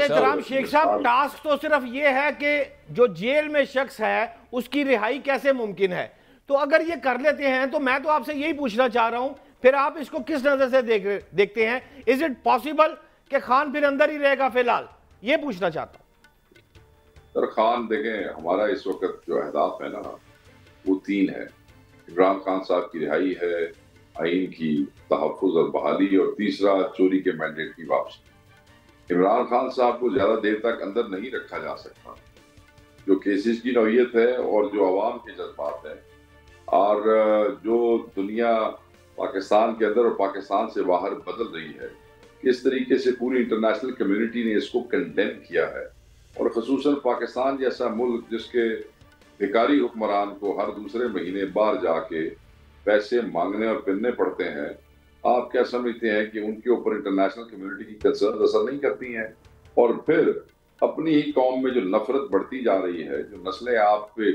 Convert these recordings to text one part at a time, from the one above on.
एहतराम शेख साहब, टास्क तो सिर्फ ये है कि जो जेल में शख्स है उसकी रिहाई कैसे मुमकिन है। तो अगर ये कर लेते हैं तो मैं तो आपसे यही पूछना चाह रहा हूं, फिर आप इसको किस नजर से देखते हैं? इज इट पॉसिबल कि खान फिर अंदर ही रहेगा? फिलहाल ये पूछना चाहता हूं। सर खान देखें, हमारा इस वक्त जो अहदाफ है ना वो 3 है। इमरान खान साहब की रिहाई है, आइन की तहफ़्फ़ुज़ और बहाली, और तीसरा चोरी के मैंडेट की वापसी। इमरान खान साहब को ज्यादा देर तक अंदर नहीं रखा जा सकता। जो केसेस की नौयत है और जो अवाम के जज्बात है और जो दुनिया पाकिस्तान के अंदर और पाकिस्तान से बाहर बदल रही है, किस तरीके से पूरी इंटरनेशनल कम्युनिटी ने इसको कंडेम किया है, और ख़ुसूसन पाकिस्तान जैसा मुल्क जिसके भिखारी हुक्मरान को हर दूसरे महीने बाहर जाके पैसे मांगने और फिरने पड़ते हैं, आप क्या समझते हैं कि उनके ऊपर इंटरनेशनल कम्युनिटी की कंसर्न असर नहीं करती हैं? और फिर अपनी ही कौम में जो नफरत बढ़ती जा रही है, जो नस्लें आप पे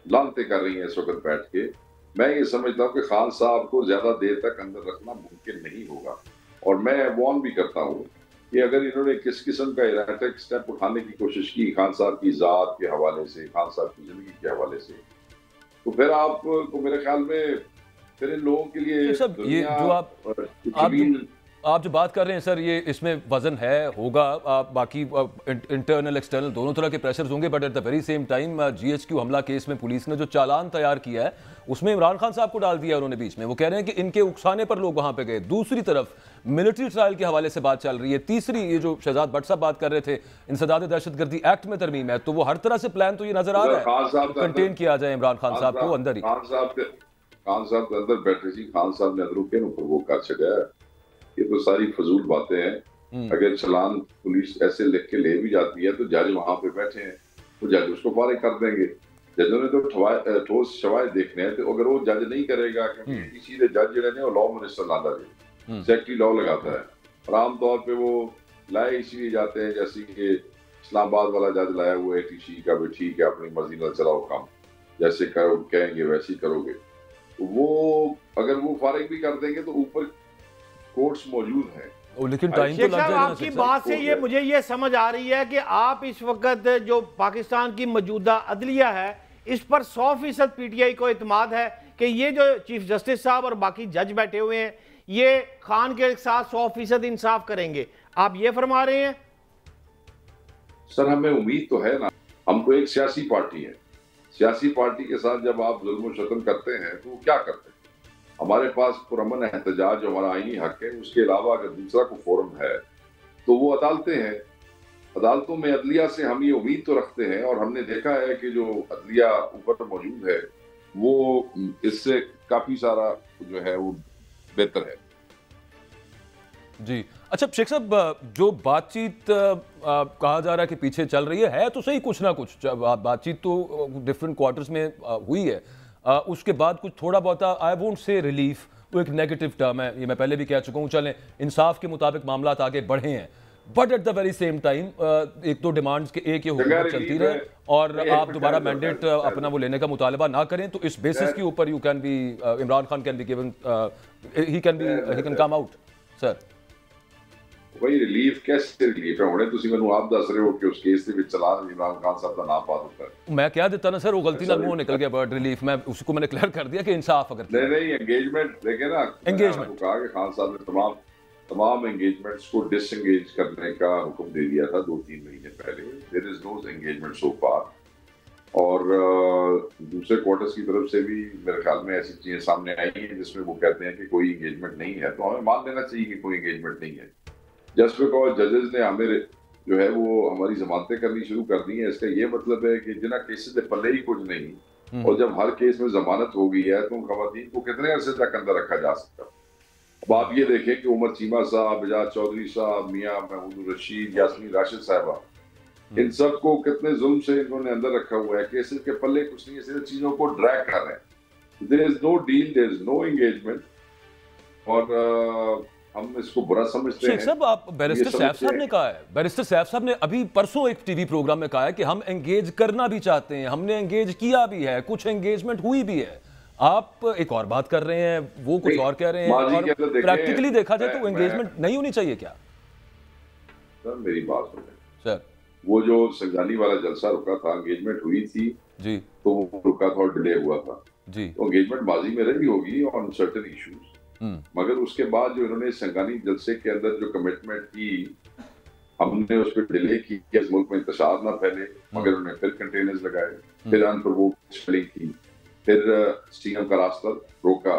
लानते कर रही हैं इस वक्त बैठ के, मैं ये समझता हूँ कि खान साहब को ज्यादा देर तक अंदर रखना मुमकिन नहीं होगा। और मैं वार्न भी करता हूँ कि अगर इन्होंने किस किस्म का इराटिक स्टेप उठाने की कोशिश की खान साहब की ज़ात के हवाले से, खान साहब की जिंदगी के हवाले से, तो फिर आपको मेरे ख्याल में फिर इन लोगों के लिए सब ये जो आप जो बात कर रहे हैं सर, ये इसमें वजन है, होगा, बाकी इंटरनल एक्सटर्नल दोनों तरह के प्रेशर्स होंगे, but at the very same time GHQ हमला केस में पुलिस ने जो चालान तैयार किया है उसमें इमरान खान साहब को डाल दिया उन्होंने बीच में। वो कह रहे हैं कि इनके उकसाने पर लोग वहां पे गए। दूसरी तरफ मिलिट्री ट्रायल के हवाले से बात चल रही है। तीसरी, ये जो शहजाद भट्ट साहब बात कर रहे थे, इंसदाद दहशतगर्दी एक्ट में तरमीम है, तो वो हर तरह से प्लान तो ये नजर आ रहा है कंटेन किया जाए इमरान खान साहब को अंदर ही। खान साहब के अंदर बैठे सी खान साहब ने अंदरों के ऊपर वो कर छड़ा है। ये तो सारी फजूल बातें हैं। अगर चलान पुलिस ऐसे लिख के ले भी जाती है तो जज वहां पे बैठे हैं, तो जज उसको फारिग कर देंगे। जजों ने तो ठोस शवायद देखने हैं, तो अगर वो जज नहीं करेगा, क्योंकि सीधे जज जो है लॉ मिनिस्टर लाता है, सेक्रेटरी लॉ लगाता है, और आमतौर पर वो लाए इसलिए जाते हैं जैसे कि इस्लामाबाद वाला जज लाया हुआ है TC का, भी ठीक है अपनी मर्जी न चलाओ काम, जैसे करो कहेंगे वैसे ही करोगे। तो वो अगर वो फारिग भी कर देंगे तो ऊपर कोर्ट्स मौजूद है। लेकिन टाइम तो लग जाएगा। आपकी बात से मुझे ये समझ आ रही है कि आप इस वक्त जो पाकिस्तान की मौजूदा अदलिया है इस पर 100% PTI को इत्मीद है कि ये जो चीफ जस्टिस साहब और बाकी जज बैठे हुए हैं ये खान के साथ 100% इंसाफ करेंगे। आप ये फरमा रहे हैं? सर हमें उम्मीद तो है ना, हम तो एक सियासी पार्टी है। सियासी पार्टी के साथ जब आप जुल्म और शतम करते हैं तो वो क्या करते हैं? हमारे पास पुरअमन एहतजाज जो हमारा आईनी हक है, उसके अलावा अगर दूसरा कोई फोरम है तो वो अदालतें हैं। अदालतों में अदलिया से हम ये उम्मीद तो रखते हैं, और हमने देखा है कि जो अदलिया ऊपर मौजूद है वो इससे काफी सारा जो है वो बेहतर है। जी अच्छा शेख साहब, जो बातचीत कहा जा रहा है कि पीछे चल रही है तो सही कुछ ना कुछ बातचीत तो डिफरेंट क्वार्टर्स में हुई है, उसके बाद कुछ थोड़ा बहुत आई वोंट से रिलीफ, वो एक नेगेटिव टर्म है, ये मैं पहले भी कह चुका हूँ, चलें इंसाफ के मुताबिक मामला आगे बढ़े हैं, but at the very same time एक तो डिमांड्स के एक ये हुकूमत चलती रहे और आप दोबारा मैंडेट अपना वो लेने का मुतालबा ना करें, तो इस बेसिस के ऊपर you can be Imran Khan can be given he can come out. Sir वही रिलीफ कैसे रिलीफ है हुणे ਤੁਸੀਂ ਮੈਨੂੰ ਆਪ ਦੱਸ ਰਹੇ ਹੋ कि उस केस ਦੇ ਵਿੱਚ ਚਲਾਨ इमरान खान साहब का नाम पा ਦਿੱਤਾ है। मैं क्या देता ना सर, वो गलती ना मुंह निकल गया बर्ड रिलीफ, मैं उसको मैंने क्लियर कर दिया कि इंसाफ अगर नहीं एंगेजमेंट देखे ना, एंगेजमेंट कहा कि खान साहब ने तमाम एंगेजमेंट्स को डिसएंगेज करने का हुक्म दे दिया था 2-3 महीने पहले। देयर इज नो एंगेजमेंट सो फार, और दूसरे क्वार्टर्स की तरफ से भी मेरे ख्याल में ऐसी चीजें सामने आई हैं जिसमें वो कहते हैं कि कोई एंगेजमेंट नहीं है, तो हमें मान लेना चाहिए कि कोई एंगेजमेंट नहीं है। जस्ट बिकॉज जजेस ने हमें जो है वो हमारी जमानतें करनी शुरू कर दी हैं, इसका ये मतलब है कि जिन्हें केसेस में पल्ले ही कुछ नहीं, और जब हर केस में जमानत हो गई है तो खवातीन को कितने अरसे तक अंदर रखा जा सकता। अब आप ये देखें कि उमर चीमा साहब, एजाज चौधरी साहब, मियां महमूद रशीद, यास्मीन राशिद साहबा, इन सब को कितने जुल्म से इन्होंने अंदर रखा हुआ है। केसेस के पल्ले कुछ नहीं है, सिर्फ चीजों को ड्रैग कर रहे हैं। There is no deal, there is no engagement, और हम इसको बुरा समझते हैं। साहब आप बैरिस्टर सैफ साहब ने कहा है, बैरिस्टर सैफ साहब ने अभी परसों एक टीवी प्रोग्राम में कहा है कि हम एंगेज करना भी चाहते हैं, हमने एंगेज किया भी है, कुछ एंगेजमेंट हुई भी है। आप एक और बात कर रहे हैं, वो कुछ और कह रहे हैं, और प्रैक्टिकली देखा जाए तो एंगेजमेंट नहीं होनी चाहिए क्या? सर मेरी बात सुनिए, सर वो जो संगाली वाला जलसा रुका था, एंगेजमेंट हुई थी जी, तो वो रुका था और डिले हुआ था जी, तो एंगेजमेंट माजी में रही होगी ऑन सर्टेन इश्यूज, मगर उसके बाद जो इन्होंने संगाली जलसे के अंदर जो कमिटमेंट की, हमने उस पर डिले की कि इस मुल्क में इंतशार ना फैले, मगर उन्होंने फिर कंटेनर्स लगाए, फिर अनप्रोवोक्ड स्पेलिंग की, फिर सीएम का रास्ता रोका,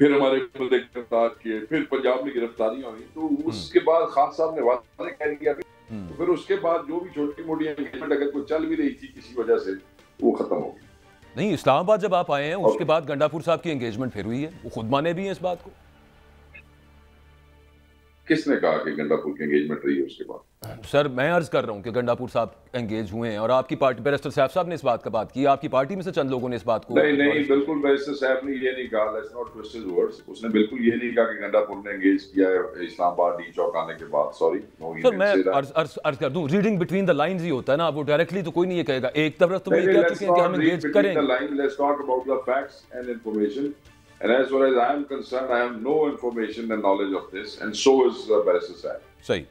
फिर हमारे बंदे गिरफ्तार किए, फिर पंजाब में गिरफ्तारियां हुई, तो उसके बाद खान साहब ने वादा कह दिया, तो फिर उसके बाद जो भी छोटी मोटी एंगेजमेंट अगर कोई चल भी रही थी किसी वजह से, वो खत्म हो गई। नहीं, इस्लामाबाद जब आप आए हैं उसके बाद गंडापुर साहब की एंगेजमेंट फिर हुई है, वो खुद माने भी हैं इस बात को। किसने कहा कि गंडापुर की एंगेजमेंट रही है उसके बाद? सर मैं अर्ज कर रहा हूं कि गंडापुर साहब एंगेज हुए हैं और आपकी पार्टी बैरिस्टर साहब ने इस बात का बात की, आपकी पार्टी में से चंद लोगों ने इस बात को नहीं बिल्कुल बैरिस्टर साहब ने ये नहीं कहा, let's not twist his words, उसने बिल्कुल ये नहीं कहा कि गंडापुर ने एंगेज किया है इस्लामाबाद डी चौक आने के बाद, सॉरी नो। सर मैं अर्ज कर दूं, रीडिंग बिटवीन द लाइंस ही होता है ना, वो डायरेक्टली तो कोई नहीं ये कहेगा, एक तरफ तो ये कह चुके हैं कि हम एंगेज करेंगे। Let's talk about the facts and information, and as far as I am concerned I have no information and knowledge of this, and so is barrister साहब। सही।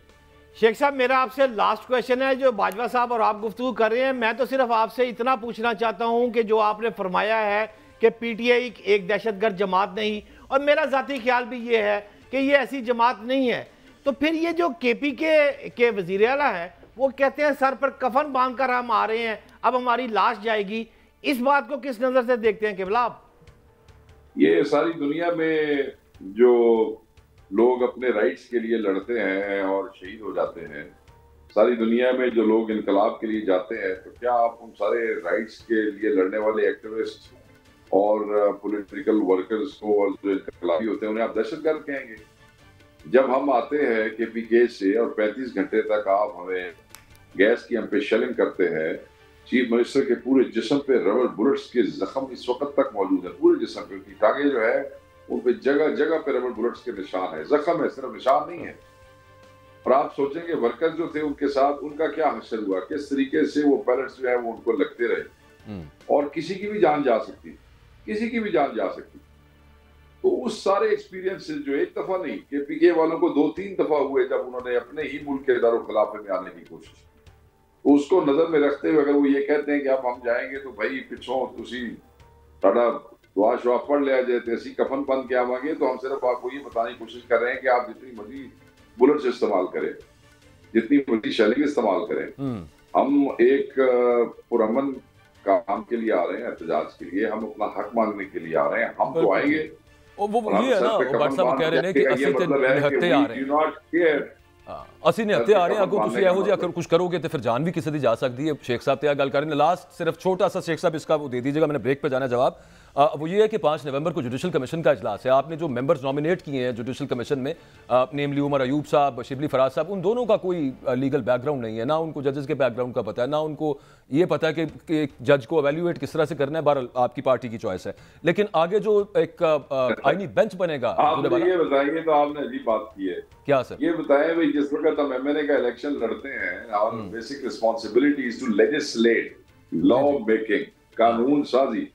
शेख साहब मेरा आपसे लास्ट क्वेश्चन है, जो बाजवा साहब और आप गुफ्तगू कर रहे हैं, मैं तो सिर्फ आपसे इतना पूछना चाहता हूं कि जो आपने फरमाया है कि पीटीआई एक दहशतगर्द जमात नहीं, और मेरा ज़ाती ख्याल भी ये है कि ये ऐसी जमात नहीं है, तो फिर ये जो केपी के वज़ीर आला है वो कहते हैं सर पर कफन बांध कर हम आ रहे हैं, अब हमारी लाश जाएगी, इस बात को किस नज़र से देखते हैं केवल आप? ये सारी दुनिया में जो लोग अपने राइट्स के लिए लड़ते हैं और शहीद हो जाते हैं, सारी दुनिया में जो लोग इनकलाब के लिए जाते हैं, तो क्या आप उन सारे राइट्स के लिए लड़ने वाले एक्टिविस्ट और पॉलिटिकल वर्कर्स को और जो इनकलाबी होते हैं उन्हें आप दहशतगर्द कहेंगे? जब हम आते हैं केपीके से और 35 घंटे तक आप हमें गैस की हम पे शेलिंग करते हैं, चीफ मिनिस्टर के पूरे जिस्म पे रबर बुलेट्स के जख्म इस वक्त तक मौजूद है, पूरे जिस्म पे, उनकी टांगे जो है उन पे जगह जगह पे रबर बुलेट्स के निशान है, जख्म है, सिर्फ निशान नहीं है। और आप सोचेंगे वर्कर्स जो थे उनके साथ उनका क्या हश्र हुआ, किस तरीके से वो पैलेट्स जो है वो उनको लगते रहे, और किसी की भी जान जा सकती, किसी की भी जान जा सकती। तो उस सारे एक्सपीरियंस जो एक दफा नहीं, केपीके वालों को 2-3 दफा हुए जब उन्होंने अपने ही मुल्क के दारुल खिलाफे में आने की कोशिश की, तो उसको नजर में रखते हुए अगर वो ये कहते हैं कि अब हम जाएंगे तो भाई पिछों तुसी साडा दुआ शुआ पढ़ लिया जाए, ऐसी कफन बंद के आवांगे, तो हम सिर्फ आपको ये बताने की कोशिश कर रहे हैं कि आप जितनी मर्जी बुलेट्स इस्तेमाल करें, जितनी मर्जी शेलिंग इस्तेमाल करें, हम एक पुरअमन काम के लिए आ रहे हैं, एहतजाज के लिए, हम अपना हक मांगने के लिए आ रहे हैं, हम तो आएंगे। वो ये है ना, वो साहब कह रहे हैं कि 80 निहत्ते आ रहे हैं, ਅਸੀਂ ਨਿਹੱਤੇ ਆ ਰਹੇ ਹਾਂ, अगर ਤੁਸੀਂ ਇਹੋ ਜਿਹਾ कुछ करोगे तो फिर जान भी किसी दी जा सकती है। शेख साहब तो गल कर रहे हैं, लास्ट सिर्फ छोटा सा शेख साहब इसका वो दे दीजिएगा, मैंने ब्रेक पे जाना जवाब। वो ये है कि 5 नवंबर को जुडिशल कमीशन का इजलास है, आपने जो मेंबर्स नॉमिनेट किए हैं जुडिशल कमीशन में, नेमली उमर अयूब साहब, शिबली फराज साहब, उन दोनों का कोई लीगल बैकग्राउंड नहीं है, ना उनको जजेस के बैकग्राउंड का पता है, ना उनको ये पता है कि जज को एवेल्यूएट किस तरह से करना है। बहरहाल आपकी पार्टी की चॉइस है, लेकिन आगे जो एक आईनी बेंच बनेगा, ये बताइए तो आपने अजीब बात की है। क्या सर? ये बताएं भाई, जिस वक्त हम एमएनए का इलेक्शन लड़ते हैं, और basic responsibility is to legislate, law making, कानून साजी,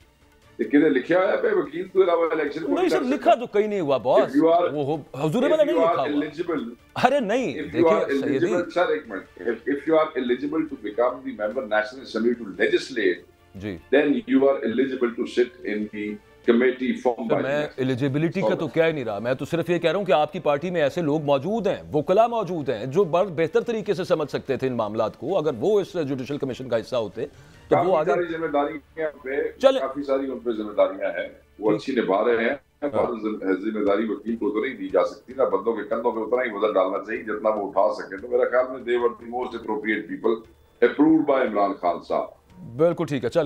किधर लिखा है पे वकील तो अलावा इलेक्शन को नहीं सर, लिखा तो कहीं नहीं हुआ बॉस, वो हुजूर वाला नहीं लिखा हुआ। अरे नहीं देखिए सैयदी सर, एक minute, if you are eligible to become the member national assembly to legislate जी, then you are eligible to sit in the committee form by. मैं एलिजिबिलिटी का तो क्या ही नहीं रहा, मैं तो सिर्फ ये कह रहा हूँ कि आपकी पार्टी में ऐसे लोग मौजूद हैं, वकला मौजूद हैं, जो बहुत बेहतर तरीके से समझ सकते थे इन मामलात को, अगर वो इस जुडिशल कमीशन का हिस्सा होते तो वो आगे जिम्मेदारियां काफी सारी उन पे जिम्मेदारियां हैं, वो अच्छी निभा रहे हैं। जिम्मेदारी वकील को तो नहीं दी जा सकती ना, बंदों के कंधों पे उतना ही वजन डालना चाहिए जितना वो उठा सके। तो मेरा ख्याल में they were the most appropriate people approved by Imran Khan साहब। बिल्कुल ठीक है, चले।